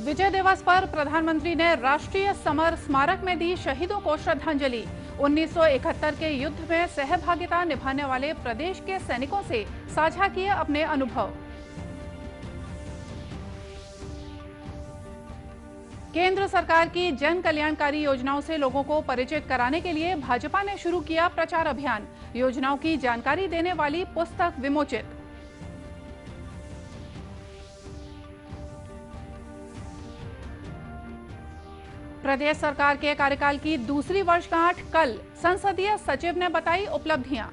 विजय दिवस पर प्रधानमंत्री ने राष्ट्रीय समर स्मारक में दी शहीदों को श्रद्धांजलि। 1971 के युद्ध में सहभागिता निभाने वाले प्रदेश के सैनिकों से साझा किए अपने अनुभव। केंद्र सरकार की जन कल्याणकारी योजनाओं से लोगों को परिचित कराने के लिए भाजपा ने शुरू किया प्रचार अभियान। योजनाओं की जानकारी देने वाली पुस्तक विमोचित। प्रदेश सरकार के कार्यकाल की दूसरी वर्षगांठ कल, संसदीय सचिव ने बताई उपलब्धियां।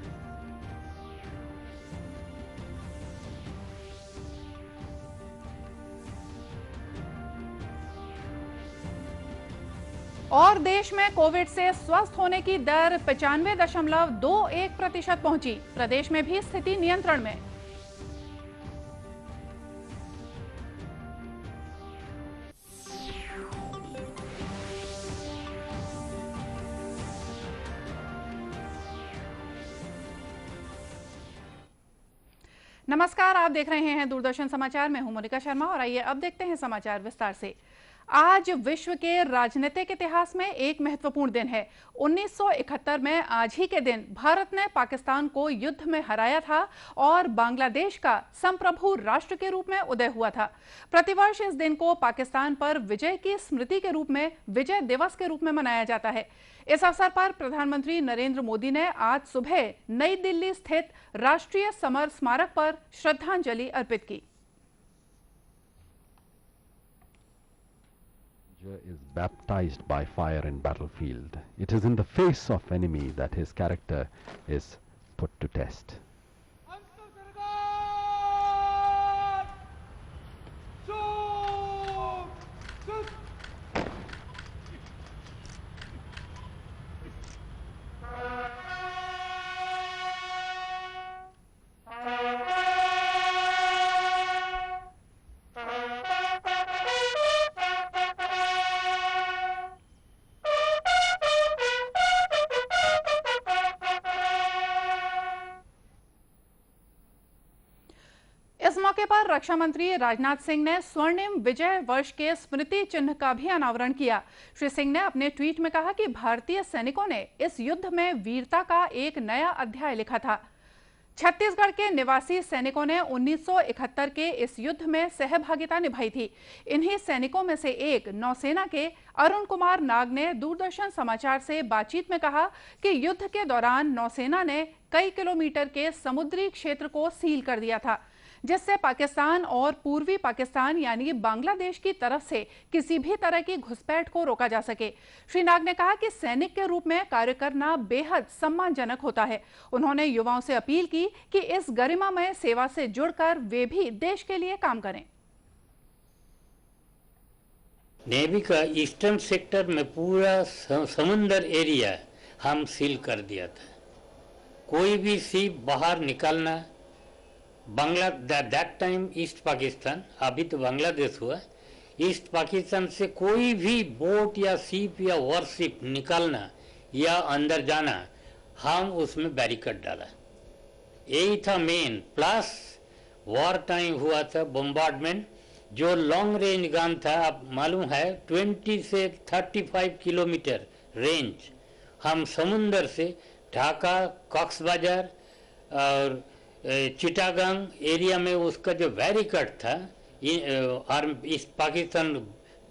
और देश में कोविड से स्वस्थ होने की दर 95.21% पहुंची। प्रदेश में भी स्थिति नियंत्रण में। नमस्कार, आप देख रहे हैं दूरदर्शन समाचार। मैं हूं मोनिका शर्मा और आइए अब देखते हैं समाचार विस्तार से। आज विश्व के राजनीतिक इतिहास में एक महत्वपूर्ण दिन है। 1971 में आज ही के दिन भारत ने पाकिस्तान को युद्ध में हराया था और बांग्लादेश का संप्रभु राष्ट्र के रूप में उदय हुआ था। प्रतिवर्ष इस दिन को पाकिस्तान पर विजय की स्मृति के रूप में विजय दिवस के रूप में मनाया जाता है। इस अवसर पर प्रधानमंत्री नरेंद्र मोदी ने आज सुबह नई दिल्ली स्थित राष्ट्रीय समर स्मारक पर श्रद्धांजलि अर्पित की। Is baptized by fire in battlefield. It is in the face of enemy that his character is put to test. इस मौके पर रक्षा मंत्री राजनाथ सिंह ने स्वर्णिम विजय वर्ष के स्मृति चिन्ह का भी अनावरण किया। श्री सिंह ने अपने ट्वीट में कहा कि भारतीय सैनिकों ने इस युद्ध में वीरता का एक नया अध्याय लिखा था। छत्तीसगढ़ के निवासी सैनिकों ने 1971 के इस युद्ध में सहभागिता निभाई थी। इन्हीं सैनिकों में से एक नौसेना के अरुण कुमार नाग ने दूरदर्शन समाचार से बातचीत में कहा कि युद्ध के दौरान नौसेना ने कई किलोमीटर के समुद्री क्षेत्र को सील कर दिया था, जिससे पाकिस्तान और पूर्वी पाकिस्तान यानी बांग्लादेश की तरफ से किसी भी तरह की घुसपैठ को रोका जा सके। श्री नाग ने कहा कि सैनिक के रूप में कार्य करना बेहद सम्मानजनक होता है। उन्होंने युवाओं से अपील की कि इस गरिमामय सेवा से जुड़कर वे भी देश के लिए काम करें। नेवी का ईस्टर्न सेक्टर में पूरा समुद्र एरिया हम सील कर दिया था। कोई भी शिप बाहर निकलना, दैट टाइम ईस्ट पाकिस्तान, अभी तो बांग्लादेश हुआ, ईस्ट पाकिस्तान से कोई भी बोट या शिप या वॉरशिप निकलना या अंदर जाना, हम उसमें बैरिकेड डाला। यही था मेन। प्लस वॉर टाइम हुआ था बम्बार्डमेंट, जो लॉन्ग रेंज गन था, अब मालूम है 20 से 35 किलोमीटर रेंज, हम समुंदर से ढाका, कॉक्स बाजार और चिटागंग एरिया में उसका जो बैरिकेड था, इस पाकिस्तान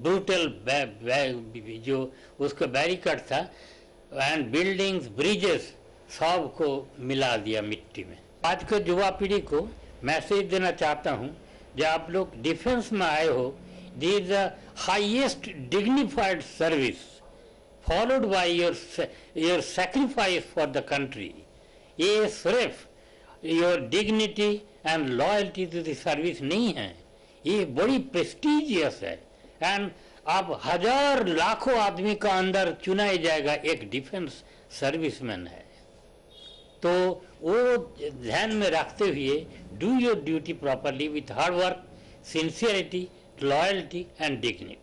ब्रूटल जो उसका बैरिकेड था, एंड बिल्डिंग्स, ब्रिजेस सब को मिला दिया मिट्टी में। आज के युवा पीढ़ी को मैसेज देना चाहता हूँ, जब आप लोग डिफेंस में आए हो, this is the highest dignified service followed by your sacrifice for the country. ये सिर्फ your dignity and loyalty to the service नहीं है, ये बड़ी प्रेस्टिजियस है। एंड अब हजार लाखों आदमी का अंदर चुना जाएगा एक डिफेंस सर्विसमैन है। तो वो ध्यान में रखते हुए do your duty properly with hard work, sincerity, loyalty and dignity.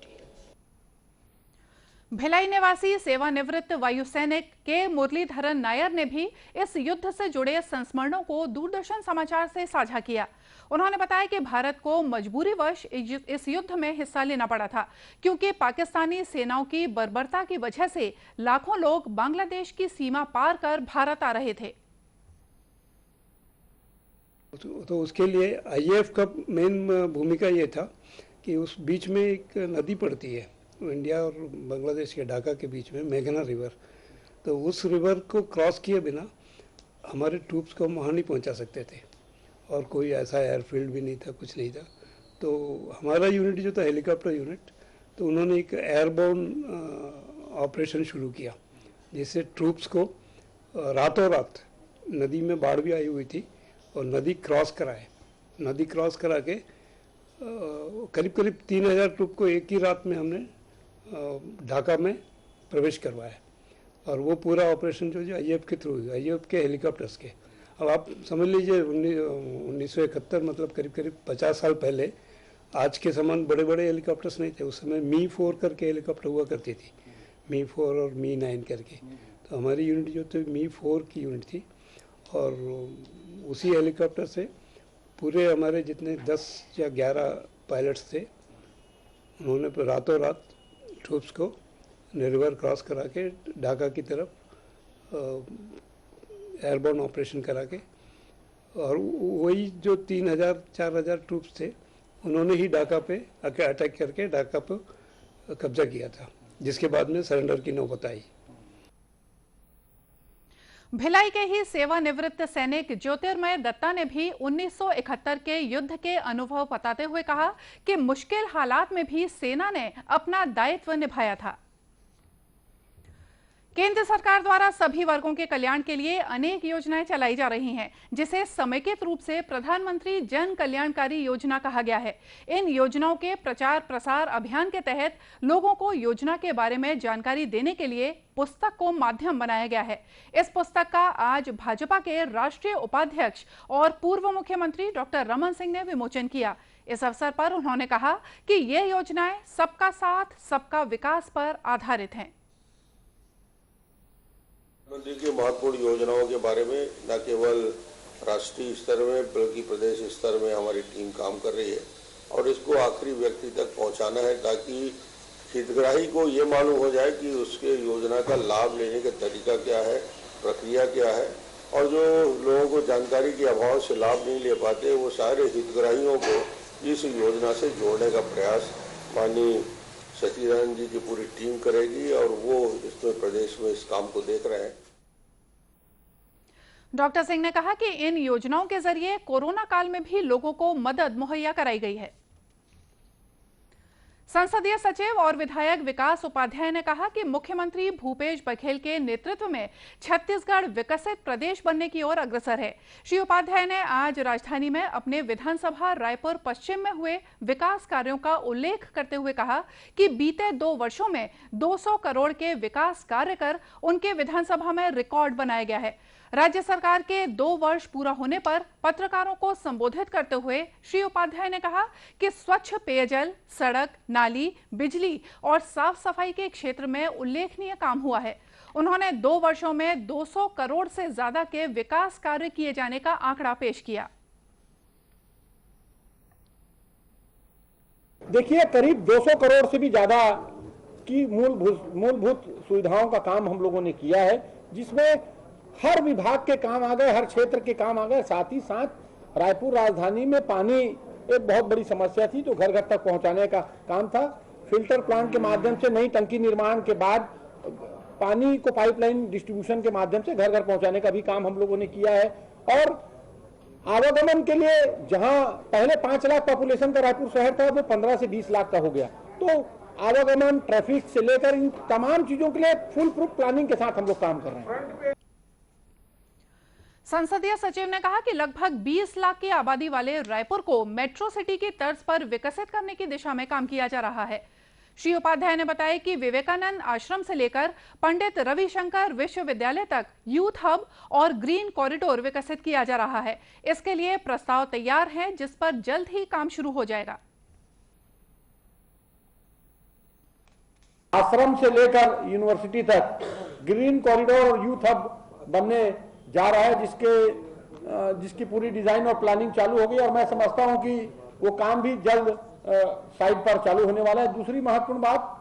Bhilai निवासी सेवानिवृत्त वायुसैनिक के मुरलीधरन नायर ने भी इस युद्ध से जुड़े संस्मरणों को दूरदर्शन समाचार से साझा किया। उन्होंने बताया कि भारत को मजबूरीवश इस युद्ध में हिस्सा लेना पड़ा था, क्योंकि पाकिस्तानी सेनाओं की बर्बरता की वजह से लाखों लोग बांग्लादेश की सीमा पार कर भारत आ रहे थे। तो उसके लिए आईएएफ का मेन भूमिका ये था कि उस बीच में एक नदी पड़ती है इंडिया और बांग्लादेश के ढाका के बीच में, मेघना रिवर। तो उस रिवर को क्रॉस किए बिना हमारे ट्रूप्स को वहाँ नहीं पहुँचा सकते थे, और कोई ऐसा एयरफील्ड भी नहीं था, कुछ नहीं था। तो हमारा यूनिट जो था हेलीकॉप्टर यूनिट, तो उन्होंने एक एयरबोर्न ऑपरेशन शुरू किया, जिससे ट्रूप्स को रातों रात, नदी में बाढ़ भी आई हुई थी, और नदी क्रॉस कराए। नदी क्रॉस करा के करीब करीब 3000 ट्रूप को एक ही रात में हमने ढाका में प्रवेश करवाया। और वो पूरा ऑपरेशन जो आईएएफ के थ्रू, आईएएफ के हेलीकॉप्टर्स के। अब आप समझ लीजिए 1971, मतलब करीब करीब 50 साल पहले आज के समान बड़े बड़े हेलीकॉप्टर्स नहीं थे। उस समय मी-4 करके हेलीकॉप्टर हुआ करती थी, मी-4 और मी-9 करके। तो हमारी यूनिट जो थी मी-4 की यूनिट थी, और उसी हेलीकॉप्टर से पूरे हमारे जितने 10 या 11 पायलट्स थे, उन्होंने रातों रात ट्रूप्स को रिवर क्रॉस करा के ढाका की तरफ एयरबोर्न ऑपरेशन करा के, और वही जो 3000-4000 ट्रूप्स थे, उन्होंने ही ढाका पे अटैक करके ढाका पे कब्जा किया था, जिसके बाद में सरेंडर की नौबत आई। भिलाई के ही सेवानिवृत्त सैनिक ज्योतिर्मय दत्ता ने भी 1971 के युद्ध के अनुभव बताते हुए कहा कि मुश्किल हालात में भी सेना ने अपना दायित्व निभाया था। केंद्र सरकार द्वारा सभी वर्गों के कल्याण के लिए अनेक योजनाएं चलाई जा रही हैं, जिसे समेकित रूप से प्रधानमंत्री जन कल्याणकारी योजना कहा गया है। इन योजनाओं के प्रचार प्रसार अभियान के तहत लोगों को योजना के बारे में जानकारी देने के लिए पुस्तक को माध्यम बनाया गया है। इस पुस्तक का आज भाजपा के राष्ट्रीय उपाध्यक्ष और पूर्व मुख्यमंत्री डॉक्टर रमन सिंह ने विमोचन किया। इस अवसर पर उन्होंने कहा कि ये योजनाएं सबका साथ सबका विकास पर आधारित हैं। प्रधानमंत्री की महत्वपूर्ण योजनाओं के बारे में न केवल राष्ट्रीय स्तर में बल्कि प्रदेश स्तर में हमारी टीम काम कर रही है, और इसको आखिरी व्यक्ति तक पहुंचाना है, ताकि हितग्राही को ये मालूम हो जाए कि उसके योजना का लाभ लेने का तरीका क्या है, प्रक्रिया क्या है। और जो लोगों को जानकारी के अभाव से लाभ नहीं ले पाते, वो सारे हितग्राहियों को इस योजना से जोड़ने का प्रयास माननीय सचिदानंद जी की पूरी टीम करेगी, और वो इसमें प्रदेश में इस काम को देख रहे हैं। डॉक्टर सिंह ने कहा कि इन योजनाओं के जरिए कोरोना काल में भी लोगों को मदद मुहैया कराई गई है। संसदीय सचिव और विधायक विकास उपाध्याय ने कहा कि मुख्यमंत्री भूपेश बघेल के नेतृत्व में छत्तीसगढ़ विकसित प्रदेश बनने की ओर अग्रसर है। श्री उपाध्याय ने आज राजधानी में अपने विधानसभा रायपुर पश्चिम में हुए विकास कार्यों का उल्लेख करते हुए कहा कि बीते 2 वर्षों में 200 करोड़ के विकास कार्य कर उनके विधानसभा में रिकॉर्ड बनाया गया है। राज्य सरकार के 2 वर्ष पूरा होने पर पत्रकारों को संबोधित करते हुए श्री उपाध्याय ने कहा कि स्वच्छ पेयजल, सड़क, नाली, बिजली और साफ सफाई के क्षेत्र में उल्लेखनीय काम हुआ है। उन्होंने 2 वर्षों में 200 करोड़ से ज्यादा के विकास कार्य किए जाने का आंकड़ा पेश किया। देखिए, करीब 200 करोड़ से भी ज्यादा की मूलभूत सुविधाओं का काम हम लोगों ने किया है, जिसमें हर विभाग के काम आ गए, हर क्षेत्र के काम आ गए। साथ ही साथ रायपुर राजधानी में पानी एक बहुत बड़ी समस्या थी, जो घर घर तक पहुंचाने का काम था। फिल्टर प्लांट के माध्यम से नई टंकी निर्माण के बाद पानी को पाइपलाइन डिस्ट्रीब्यूशन के माध्यम से घर घर पहुंचाने का भी काम हम लोगों ने किया है। और आवागमन के लिए जहां पहले 5 लाख पॉपुलेशन का रायपुर शहर था, वो 15 से 20 लाख का हो गया। तो आवागमन, ट्रैफिक से लेकर इन तमाम चीजों के लिए फुल प्रूफ प्लानिंग के साथ हम लोग काम कर रहे हैं। संसदीय सचिव ने कहा कि लगभग 20 लाख की आबादी वाले रायपुर को मेट्रो सिटी की तर्ज पर विकसित करने की दिशा में काम किया जा रहा है। श्री उपाध्याय ने बताया कि विवेकानंद आश्रम से लेकर पंडित रविशंकर विश्वविद्यालय तक यूथ हब और ग्रीन कॉरिडोर विकसित किया जा रहा है। इसके लिए प्रस्ताव तैयार है, जिस पर जल्द ही काम शुरू हो जाएगा। आश्रम से लेकर यूनिवर्सिटी तक ग्रीन कॉरिडोर और यूथ हब बनने जा रहा है, जिसकी पूरी डिजाइन और प्लानिंग चालू हो गई और मैं समझता हूं कि वो काम भी जल्द साइट पर चालू होने वाला है। दूसरी महत्वपूर्ण बात,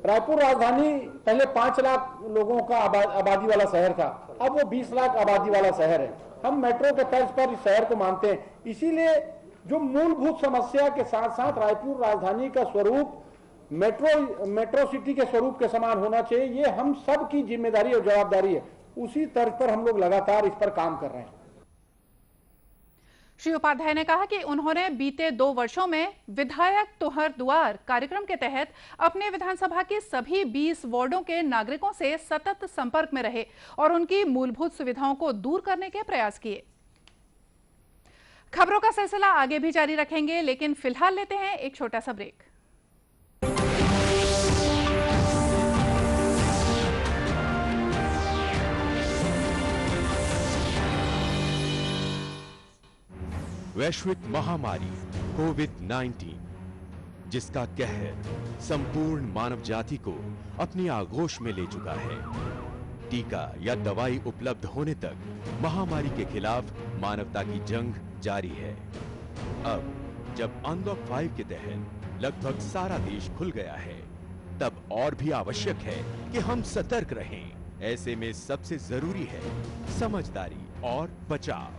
रायपुर राजधानी पहले 5 लाख लोगों का आबादी वाला शहर था, अब वो 20 लाख आबादी वाला शहर है। हम मेट्रो के तर्ज पर इस शहर को मानते हैं, इसीलिए जो मूलभूत समस्या के साथ साथ रायपुर राजधानी का स्वरूप मेट्रो सिटी के स्वरूप के समान होना चाहिए, ये हम सब की जिम्मेदारी और जवाबदारी है। उसी तर्ज पर हम लोग लगातार इस पर काम कर रहे हैं। श्री उपाध्याय ने कहा कि उन्होंने बीते 2 वर्षों में विधायक तुहर दुआर कार्यक्रम के तहत अपने विधानसभा की सभी 20 वार्डों के नागरिकों से सतत संपर्क में रहे और उनकी मूलभूत सुविधाओं को दूर करने के प्रयास किए। खबरों का सिलसिला आगे भी जारी रखेंगे, लेकिन फिलहाल लेते हैं एक छोटा सा ब्रेक। वैश्विक महामारी कोविड-19, जिसका कहर संपूर्ण मानव जाति को अपनी आगोश में ले चुका है। टीका या दवाई उपलब्ध होने तक महामारी के खिलाफ मानवता की जंग जारी है। अब जब अनलॉक 5 के तहत लगभग सारा देश खुल गया है, तब और भी आवश्यक है कि हम सतर्क रहें। ऐसे में सबसे जरूरी है समझदारी और बचाव।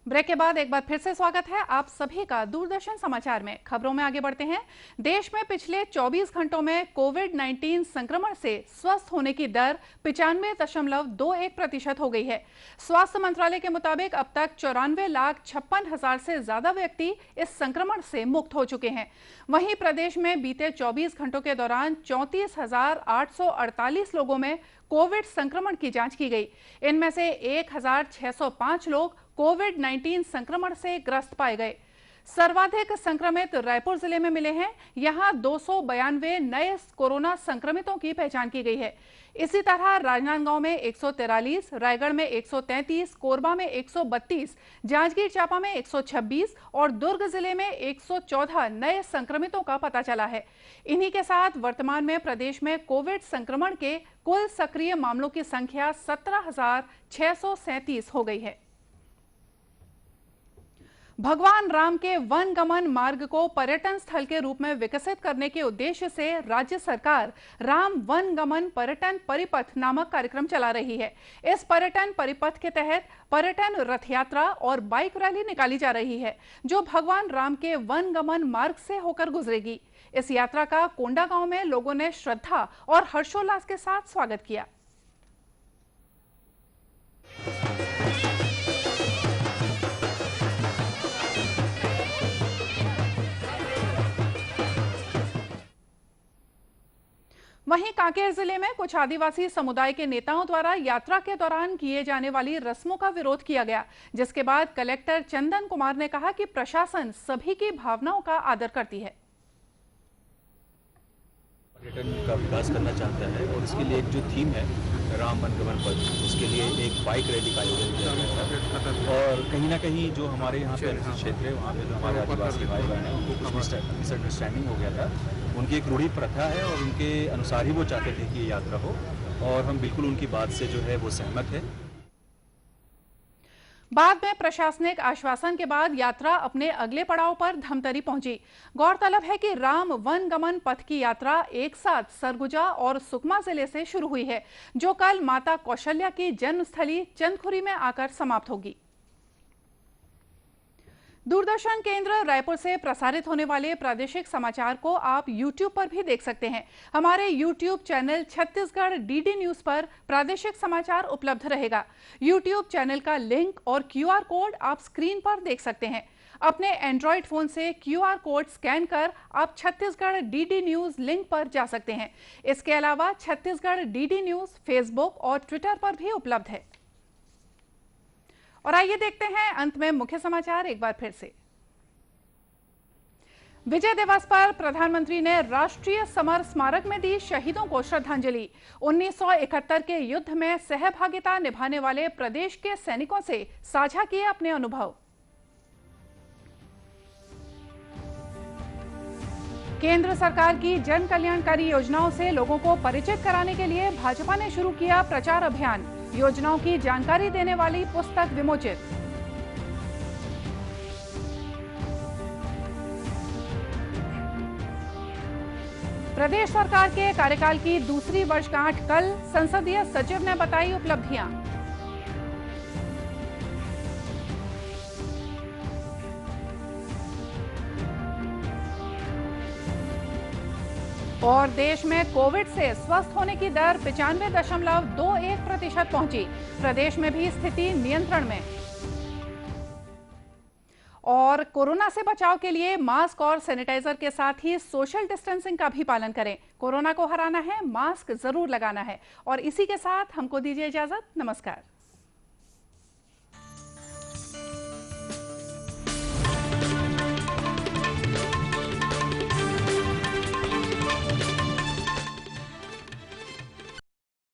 ब्रेक के बाद एक बार फिर से स्वागत है आप सभी का दूरदर्शन समाचार में। खबरों में आगे बढ़ते हैं। देश में पिछले 24 घंटों में कोविड-19 संक्रमण से स्वस्थ होने की दर 95.21% हो गई है। स्वास्थ्य मंत्रालय के मुताबिक अब तक 94,56,000 से ज्यादा व्यक्ति इस संक्रमण से मुक्त हो चुके हैं। वहीं प्रदेश में बीते 24 घंटों के दौरान 34,848 लोगों में कोविड संक्रमण की जांच की गई। इनमें से 1,605 लोग कोविड-19 संक्रमण से ग्रस्त पाए गए। सर्वाधिक संक्रमित रायपुर जिले में मिले हैं। यहां 292 नए कोरोना संक्रमितों की पहचान की गई है। इसी तरह राजनांदगांव में 143, रायगढ़ में 133, कोरबा में 132, जांजगीर चांपा में 126 और दुर्ग जिले में 114 नए संक्रमितों का पता चला है। इन्हीं के साथ वर्तमान में प्रदेश में कोविड संक्रमण के कुल सक्रिय मामलों की संख्या 17,637 हो गई है। भगवान राम के वन गमन मार्ग को पर्यटन स्थल के रूप में विकसित करने के उद्देश्य से राज्य सरकार राम वन गमन पर्यटन परिपथ नामक कार्यक्रम चला रही है। इस पर्यटन परिपथ के तहत पर्यटन रथ यात्रा और बाइक रैली निकाली जा रही है, जो भगवान राम के वन गमन मार्ग से होकर गुजरेगी। इस यात्रा का कोंडागांव में लोगों ने श्रद्धा और हर्षोल्लास के साथ स्वागत किया। वहीं कांकेर जिले में कुछ आदिवासी समुदाय के नेताओं द्वारा यात्रा के दौरान किए जाने वाली रस्मों का विरोध किया गया, जिसके बाद कलेक्टर चंदन कुमार ने कहा कि प्रशासन सभी की भावनाओं का आदर करती है। पर्यटन का विकास करना चाहता है और इसके लिए एक जो थीम है राम वन गमन पथ, उसके लिए एक बाइक रैली का आयोजन किया गया था। और कहीं ना कहीं जो हमारे यहाँ पे क्षेत्र है, वहाँ पे जो हमारे आदिवासी भाई बहन हैं, उनको कुछ मिसअंडरस्टैंडिंग हो गया था। उनकी एक रूढ़ी प्रथा है और उनके अनुसार ही वो चाहते थे कि ये यात्रा हो, और हम बिल्कुल उनकी बात से जो है वो सहमत है। बाद में प्रशासनिक आश्वासन के बाद यात्रा अपने अगले पड़ाव पर धमतरी पहुंची। गौरतलब है कि राम वन गमन पथ की यात्रा एक साथ सरगुजा और सुकमा जिले से शुरू हुई है, जो कल माता कौशल्या की जन्मस्थली चंदखुरी में आकर समाप्त होगी। दूरदर्शन केंद्र रायपुर से प्रसारित होने वाले प्रादेशिक समाचार को आप YouTube पर भी देख सकते हैं। हमारे YouTube channel Chhattisgarh DD news पर प्रादेशिक समाचार उपलब्ध रहेगा। YouTube चैनल का लिंक और QR कोड आप स्क्रीन पर देख सकते हैं। अपने एंड्रॉइड फोन से QR कोड स्कैन कर आप छत्तीसगढ़ DD न्यूज लिंक पर जा सकते हैं। इसके अलावा छत्तीसगढ़ DD न्यूज फेसबुक और ट्विटर पर भी उपलब्ध है। और आइए देखते हैं अंत में मुख्य समाचार एक बार फिर से। विजय दिवस पर प्रधानमंत्री ने राष्ट्रीय समर स्मारक में दी शहीदों को श्रद्धांजलि। 1971 के युद्ध में सहभागिता निभाने वाले प्रदेश के सैनिकों से साझा किए अपने अनुभव। केंद्र सरकार की जन कल्याणकारी योजनाओं से लोगों को परिचित कराने के लिए भाजपा ने शुरू किया प्रचार अभियान। योजनाओं की जानकारी देने वाली पुस्तक विमोचित। प्रदेश सरकार के कार्यकाल की दूसरी वर्षगांठ कल, संसदीय सचिव ने बताई उपलब्धियां। और देश में कोविड से स्वस्थ होने की दर 95.21% पहुंची। प्रदेश में भी स्थिति नियंत्रण में। और कोरोना से बचाव के लिए मास्क और सैनिटाइजर के साथ ही सोशल डिस्टेंसिंग का भी पालन करें। कोरोना को हराना है, मास्क जरूर लगाना है। और इसी के साथ हमको दीजिए इजाजत। नमस्कार।